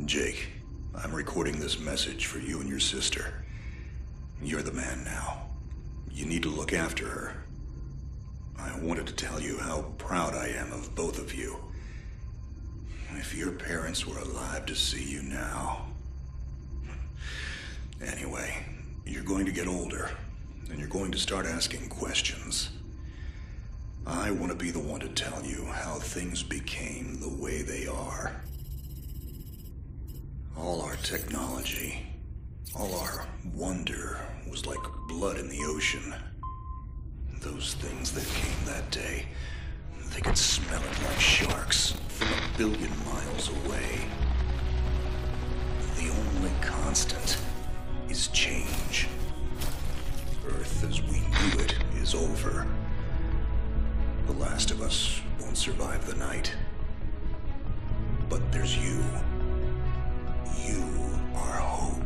Jake, I'm recording this message for you and your sister. You're the man now. You need to look after her. I wanted to tell you how proud I am of both of you. If your parents were alive to see you now... Anyway, you're going to get older, and you're going to start asking questions. I want to be the one to tell you how things became the way they are. All our technology, all our wonder was like blood in the ocean. Those things that came that day, they could smell it like sharks from 1 billion miles away. The only constant is change. Earth as we knew it is over. The last of us won't survive the night. But there's you. You are hope.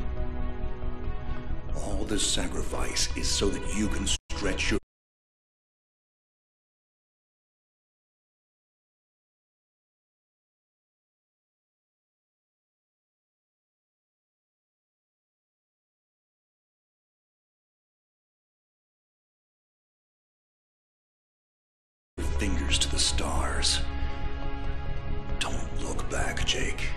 All this sacrifice is so that you can stretch your fingers to the stars. Don't look back, Jake.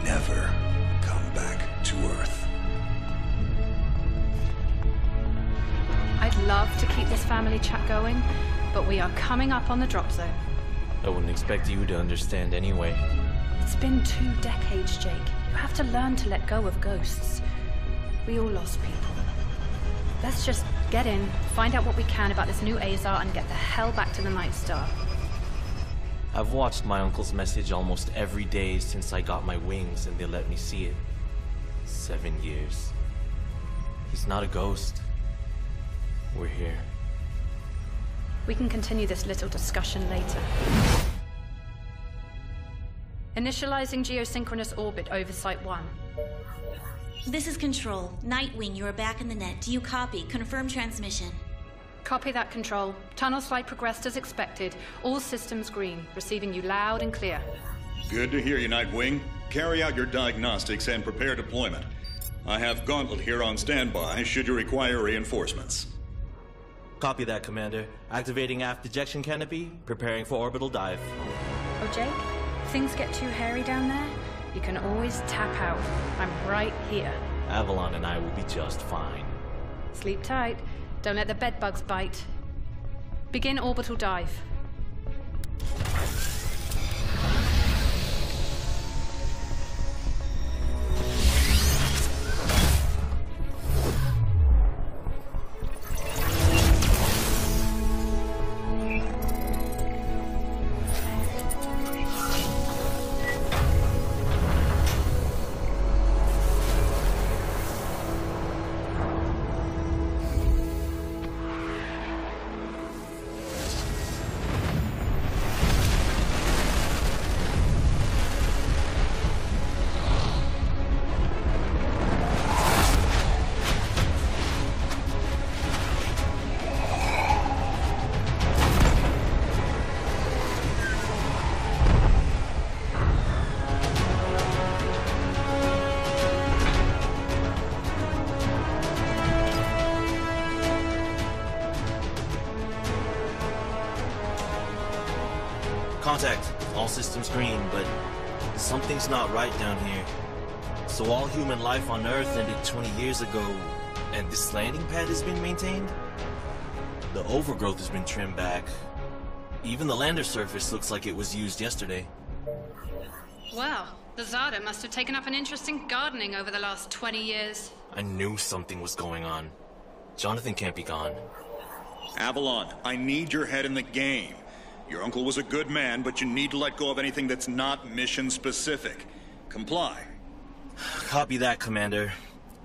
Never come back to Earth. I'd love to keep this family chat going, but we are coming up on the drop zone. I wouldn't expect you to understand anyway. It's been 2 decades, Jake. You have to learn to let go of ghosts. We all lost people. Let's just get in, find out what we can about this new Azar, and get the hell back to the Night Star. I've watched my uncle's message almost every day since I got my wings and they let me see it. 7 years. He's not a ghost. We're here. We can continue this little discussion later. Initializing geosynchronous orbit over Site 1. This is Control. Nightwing, you are back in the net. Do you copy? Confirm transmission. Copy that, Control. Tunnel slide progressed as expected. All systems green. Receiving you loud and clear. Good to hear you, Nightwing. Carry out your diagnostics and prepare deployment. I have Gauntlet here on standby should you require reinforcements. Copy that, Commander. Activating aft ejection canopy, preparing for orbital dive. Oh, Jake? If things get too hairy down there, you can always tap out. I'm right here. Avalon and I will be just fine. Sleep tight. Don't let the bedbugs bite. Begin orbital dive. Contact. All systems green, but something's not right down here. So all human life on Earth ended 20 years ago, and this landing pad has been maintained? The overgrowth has been trimmed back. Even the lander surface looks like it was used yesterday. Well, the Zada must have taken up an interest in gardening over the last 20 years. I knew something was going on. Jonathan can't be gone. Avalon, I need your head in the game. Your uncle was a good man, but you need to let go of anything that's not mission-specific. Comply. Copy that, Commander.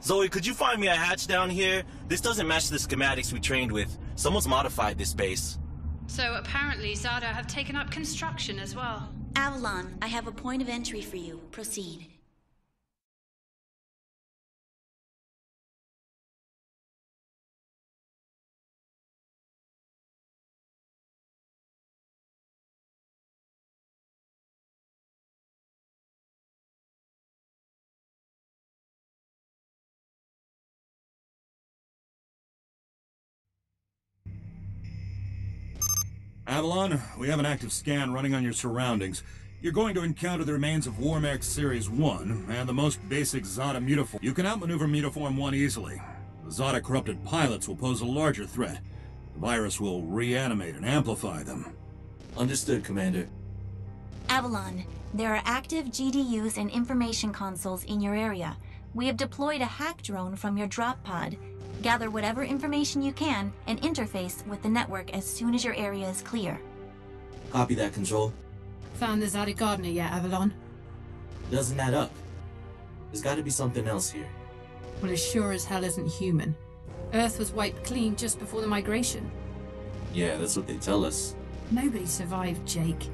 Zoe, could you find me a hatch down here? This doesn't match the schematics we trained with. Someone's modified this base. So apparently Zada have taken up construction as well. Avalon, I have a point of entry for you. Proceed. Avalon, we have an active scan running on your surroundings. You're going to encounter the remains of Warmax Series 1 and the most basic Zada mutaform. You can outmaneuver Mutaform 1 easily. The Zada corrupted pilots will pose a larger threat. The virus will reanimate and amplify them. Understood, Commander. Avalon, there are active GDUs and information consoles in your area. We have deployed a hack drone from your drop pod. Gather whatever information you can and interface with the network as soon as your area is clear. Copy that, Control. Found the Zada Gardener yet, Avalon? Doesn't add up. There's gotta be something else here. Well, it sure as hell isn't human. Earth was wiped clean just before the migration. Yeah, that's what they tell us. Nobody survived, Jake.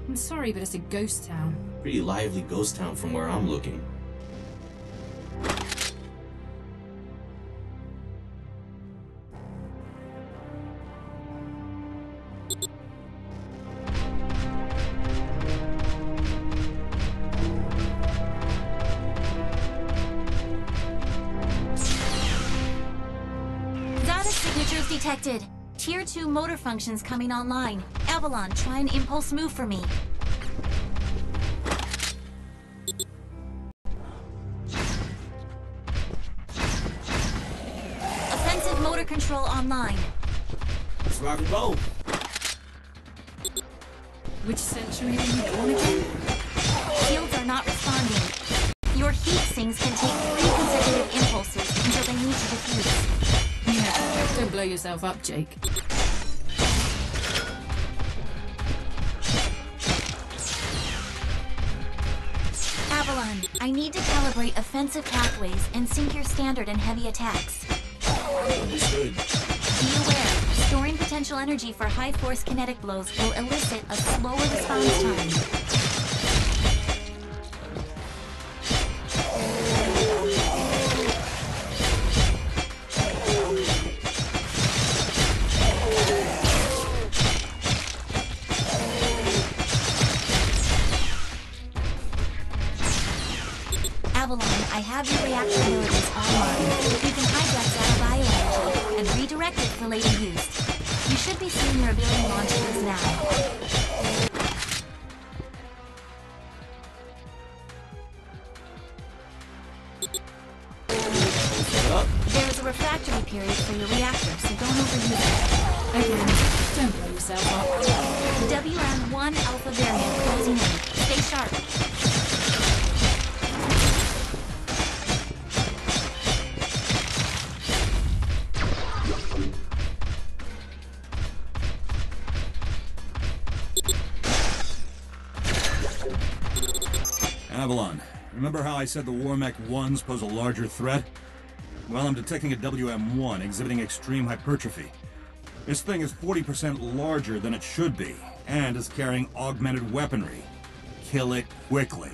I'm sorry, but it's a ghost town. Pretty lively ghost town from where I'm looking. Detected. Tier 2 motor functions coming online. Avalon, try an impulse move for me. Offensive motor control online. Let's rock and roll. Which century are you born again? Shields are not responding. Your heat sinks can take 3 consecutive impulses until they need to defuse. Yeah, don't blow yourself up, Jake. Avalon, I need to calibrate offensive pathways and sync your standard and heavy attacks. Understood. Be aware, storing potential energy for high-force kinetic blows will elicit a slower response time. Avalon, I have your reactor abilities online. You can hijack that bioenergy and redirect it for later use. You should be seeing your ability launches now. There is a refractory period for your reactor, so don't overuse it. Again, don't blow yourself up. WM1 Alpha variant closing in. Stay sharp. Avalon, remember how I said the Warmech 1s pose a larger threat? Well, I'm detecting a WM1 exhibiting extreme hypertrophy. This thing is 40% larger than it should be, and is carrying augmented weaponry. Kill it quickly.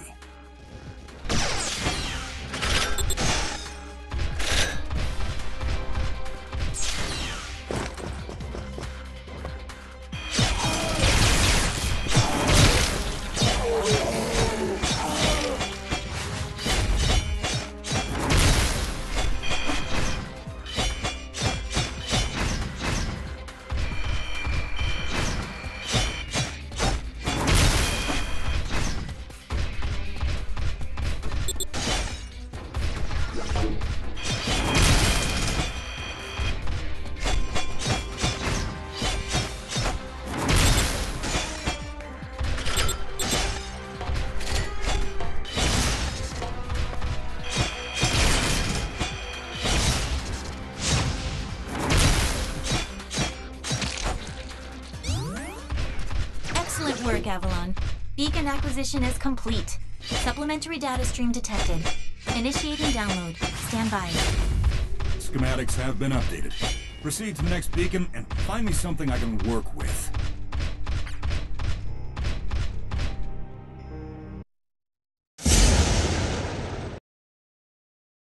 Excellent work, Avalon. Beacon acquisition is complete. Supplementary data stream detected. Initiating download. Stand by. Schematics have been updated. Proceed to the next beacon and find me something I can work with.